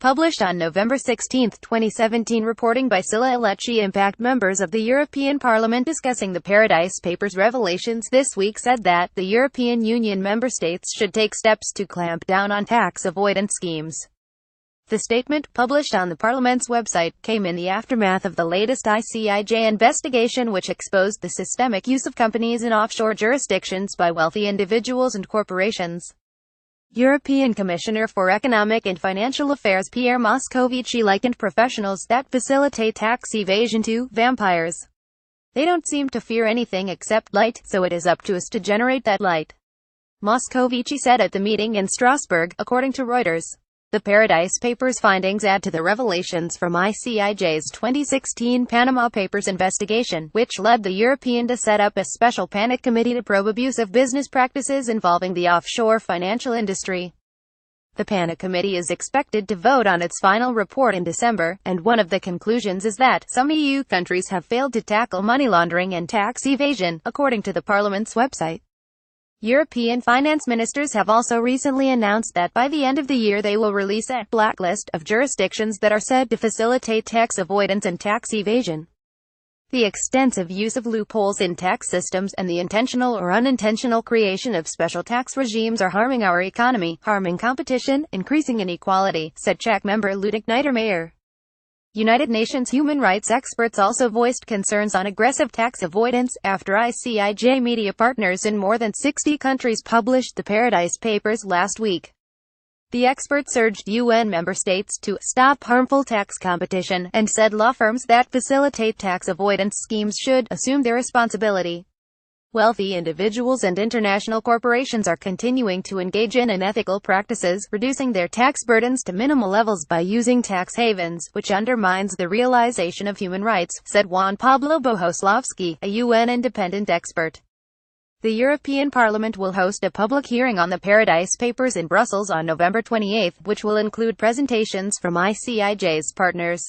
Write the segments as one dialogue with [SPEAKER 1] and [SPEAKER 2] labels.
[SPEAKER 1] Published on November 16, 2017. Reporting by dodging-icij. Impact. Members of the European Parliament discussing the Paradise Papers revelations this week said that the European Union member states should take steps to clamp down on tax avoidance schemes. The statement, published on the Parliament's website, came in the aftermath of the latest ICIJ investigation, which exposed the systemic use of companies in offshore jurisdictions by wealthy individuals and corporations. European Commissioner for Economic and Financial Affairs Pierre Moscovici likened professionals that facilitate tax evasion to vampires. They don't seem to fear anything except light, so it is up to us to generate that light, Moscovici said at the meeting in Strasbourg, according to Reuters. The Paradise Papers findings add to the revelations from ICIJ's 2016 Panama Papers investigation, which led the European to set up a special panic committee to probe abusive business practices involving the offshore financial industry. The panic committee is expected to vote on its final report in December, and one of the conclusions is that some EU countries have failed to tackle money laundering and tax evasion, according to the Parliament's website. European finance ministers have also recently announced that by the end of the year they will release a blacklist of jurisdictions that are said to facilitate tax avoidance and tax evasion. The extensive use of loopholes in tax systems and the intentional or unintentional creation of special tax regimes are harming our economy, harming competition, increasing inequality, said Czech member Ludek Niedermayer. United Nations human rights experts also voiced concerns on aggressive tax avoidance, after ICIJ media partners in more than 60 countries published the Paradise Papers last week. The experts urged UN member states to stop harmful tax competition, and said law firms that facilitate tax avoidance schemes should assume their responsibility. Wealthy individuals and international corporations are continuing to engage in unethical practices, reducing their tax burdens to minimal levels by using tax havens, which undermines the realization of human rights, said Juan Pablo Bohoslavsky, a UN independent expert. The European Parliament will host a public hearing on the Paradise Papers in Brussels on November 28, which will include presentations from ICIJ's partners.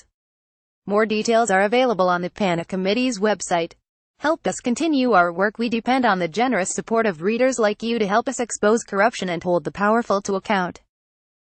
[SPEAKER 1] More details are available on the Panic Committee's website. Help us continue our work. We depend on the generous support of readers like you to help us expose corruption and hold the powerful to account.